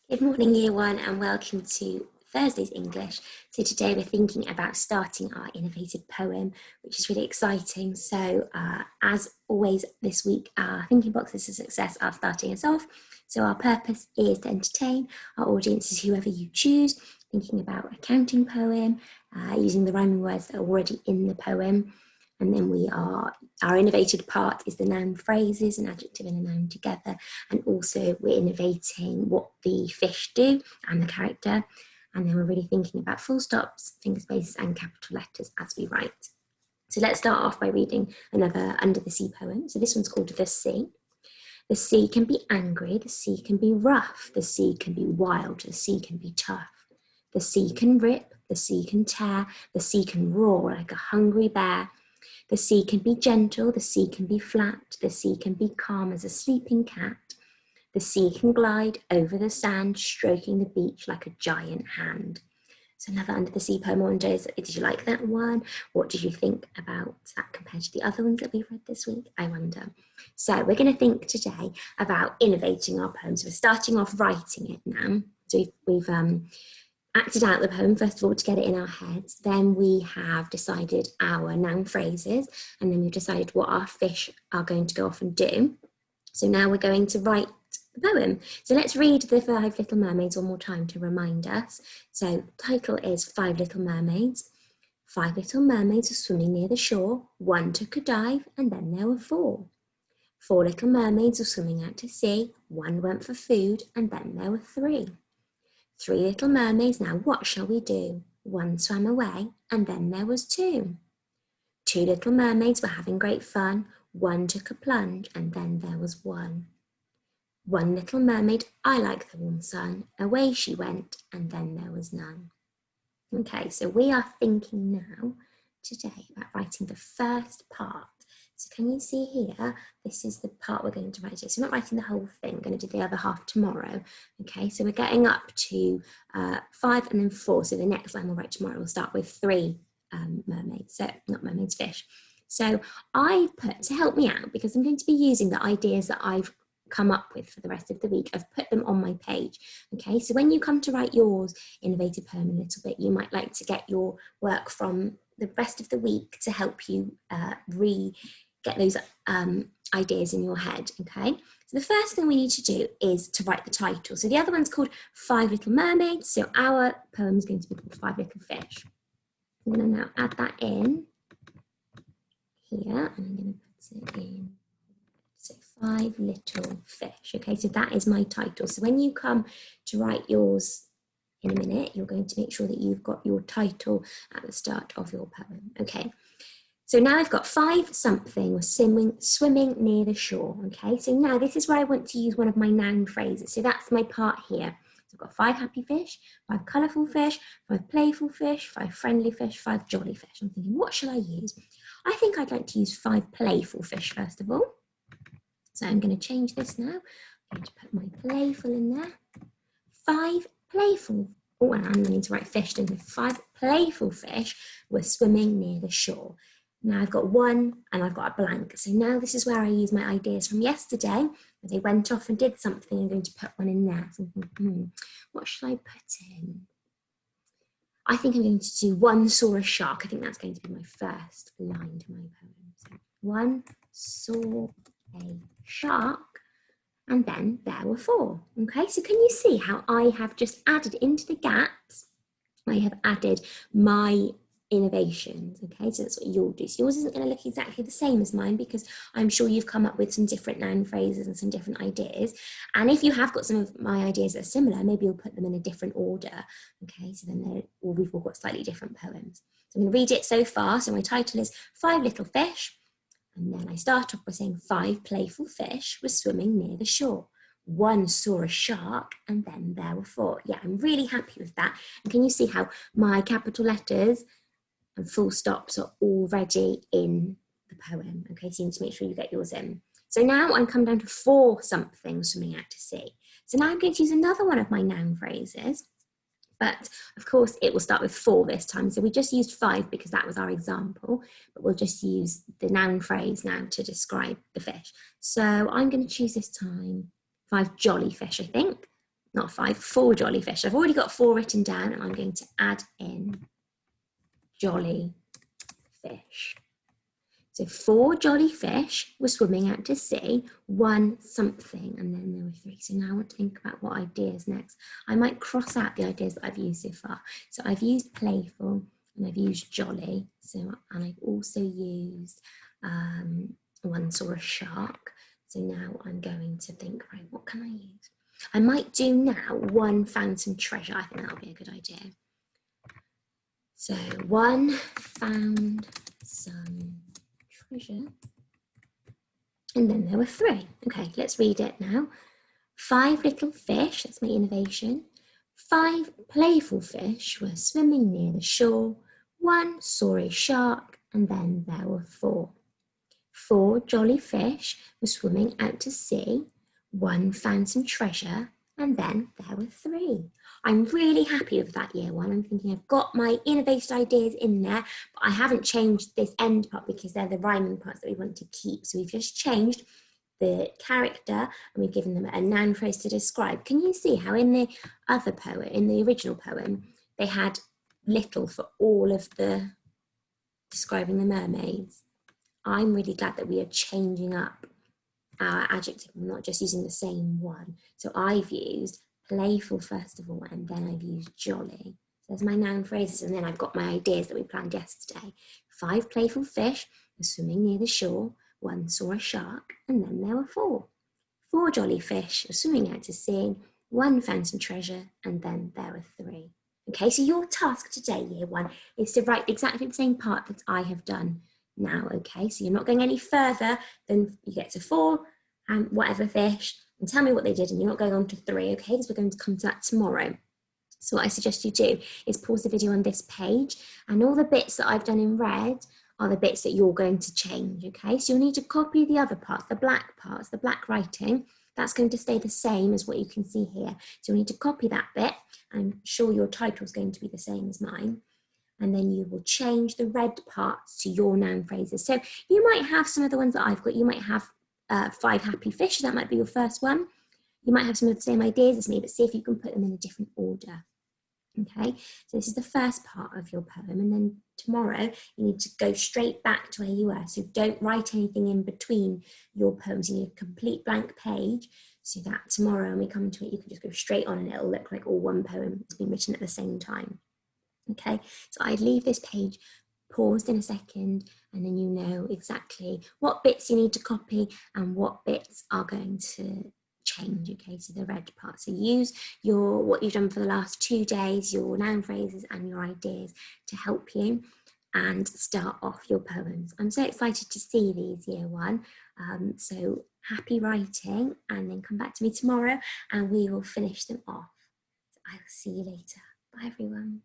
Good morning, Year 1, and welcome to Thursday's English. So today we're thinking about starting our innovated poem, which is really exciting. So as always this week, our thinking boxes of success are starting us off. So our purpose is to entertain. Our audience is whoever you choose, thinking about a counting poem, using the rhyming words that are already in the poem. And then our innovated part is the noun phrases, an adjective and a noun together. And also we're innovating what the fish do and the character. And then we're really thinking about full stops, finger spaces and capital letters as we write. So let's start off by reading another Under the Sea poem. So this one's called The Sea. The sea can be angry, the sea can be rough, the sea can be wild, the sea can be tough. The sea can rip, the sea can tear, the sea can roar like a hungry bear. The sea can be gentle, the sea can be flat, the sea can be calm as a sleeping cat. The sea can glide over the sand, stroking the beach like a giant hand. So another Under the Sea poem. I wonder, did you like that one? What did you think about that compared to the other ones that we've read this week? I wonder. So we're going to think today about innovating our poems. We're starting off writing it now. So we've acted out the poem, first of all, to get it in our heads. Then we have decided our noun phrases, and then we've decided what our fish are going to go off and do. So now we're going to write the poem. So let's read the Five Little Mermaids one more time to remind us. So the title is Five Little Mermaids. 5 little mermaids were swimming near the shore. 1 took a dive, and then there were 4. 4 little mermaids were swimming out to sea. 1 went for food, and then there were 3. 3 little mermaids, now what shall we do? 1 swam away, and then there was 2. 2 little mermaids were having great fun. 1 took a plunge, and then there was 1. 1 little mermaid, I like the warm sun. Away she went, and then there was none. Okay, so we are thinking now today about writing the first part. So can you see here, this is the part we're going to write today. So we're not writing the whole thing, we're going to do the other half tomorrow. Okay, so we're getting up to 5 and then 4. So the next line we'll write tomorrow, we'll start with 3 mermaids, so not mermaids, fish. So I put, to help me out, because I'm going to be using the ideas that I've come up with for the rest of the week, I've put them on my page. Okay, so when you come to write yours innovative poem a little bit, you might like to get your work from the rest of the week to help you get those ideas in your head. Okay, so the first thing we need to do is to write the title. So the other one's called 5 Little Mermaids, so our poem is going to be called 5 Little Fish. I'm going to now add that in here, and I'm going to put it in. So 5 little fish. Okay, so that is my title. So when you come to write yours in a minute, you're going to make sure that you've got your title at the start of your poem. Okay, so now I've got 5 something was swimming near the shore. Okay, so now this is where I want to use one of my noun phrases. So that's my part here. So I've got 5 happy fish, 5 colourful fish, 5 playful fish, 5 friendly fish, 5 jolly fish. I'm thinking, what shall I use? I think I'd like to use 5 playful fish first of all. So I'm going to change this now. I'm going to put my playful in there. 5 playful, oh, and I'm going to write fish, don't I? 5 playful fish were swimming near the shore. Now I've got 1 and I've got a blank. So now this is where I use my ideas from yesterday, where they went off and did something. I'm going to put 1 in there. So what should I put in? I think I'm going to do 1 saw a shark. I think that's going to be my first line to my poem. So 1 saw a shark, and then there were 4. Okay, so can you see how I have just added into the gaps? I have added my innovations. Okay, so that's what you'll do. So yours isn't going to look exactly the same as mine, because I'm sure you've come up with some different noun phrases and some different ideas. And if you have got some of my ideas that are similar, maybe you'll put them in a different order. Okay, so then we've all got slightly different poems. So I'm going to read it so far. So my title is 5 Little Fish. And then I start off by saying 5 playful fish were swimming near the shore. 1 saw a shark, and then there were 4. Yeah, I'm really happy with that. And can you see how my capital letters and full stops are already in the poem? Okay, so you need to make sure you get yours in. So now I'm come down to 4 something swimming out to sea. So now I'm going to use another one of my noun phrases. But of course, it will start with 4 this time. So we just used 5 because that was our example, but we'll just use the noun phrase now to describe the fish. So I'm going to choose this time 5 jolly fish, I think. not 5, 4 jolly fish. I've already got 4 written down and I'm going to add in jolly fish. So 4 jolly fish were swimming out to sea, 1 something, and then there were 3. So now I want to think about what ideas next. I might cross out the ideas that I've used so far. So I've used playful and I've used jolly. And I've also used 1 saw a shark. So now I'm going to think, right, what can I use? I might do now 1 found some treasure. I think that'll be a good idea. So 1 found some treasure. And then there were 3. Okay, let's read it now. 5 little fish, that's my innovation. 5 playful fish were swimming near the shore. 1 saw a shark, and then there were 4. 4 jolly fish were swimming out to sea. 1 found some treasure, and then there were 3. I'm really happy with that year 1. I'm thinking I've got my innovated ideas in there, but I haven't changed this end part because they're the rhyming parts that we want to keep. So we've just changed the character and we've given them a noun phrase to describe. Can you see how in the other poem, in the original poem, they had little for all of the describing the mermaids? I'm really glad that we are changing up our adjective, I'm not just using the same one. So I've used playful first of all, and then I've used jolly. So there's my noun phrases, and then I've got my ideas that we planned yesterday. 5 playful fish were swimming near the shore. 1 saw a shark, and then there were 4. 4 jolly fish were swimming out to sea. 1 found some treasure, and then there were 3. Okay, so your task today, year 1, is to write exactly the same part that I have done now. Okay, so you're not going any further than you get to 4 and whatever fish and tell me what they did, and you're not going on to 3, okay, because we're going to come to that tomorrow. So what I suggest you do is pause the video on this page, and all the bits that I've done in red are the bits that you're going to change. Okay, so you'll need to copy the other parts, the black writing. That's going to stay the same as what you can see here. So you'll need to copy that bit. I'm sure your title is going to be the same as mine. And then you will change the red parts to your noun phrases. So you might have some of the ones that I've got. You might have 5 happy fish. That might be your first one. You might have some of the same ideas as me, but see if you can put them in a different order. Okay, so this is the first part of your poem, and then tomorrow you need to go straight back to where you were. So don't write anything in between your poems. You need a complete blank page so that tomorrow when we come to it, you can just go straight on and it'll look like all one poem has been written at the same time. Okay, so I'd leave this page paused in a second, and then you know exactly what bits you need to copy and what bits are going to change. Okay, so the red part. So use what you've done for the last 2 days, your noun phrases and your ideas to help you and start off your poems. I'm so excited to see these year 1. So happy writing, and then come back to me tomorrow and we will finish them off. So I will see you later. Bye everyone.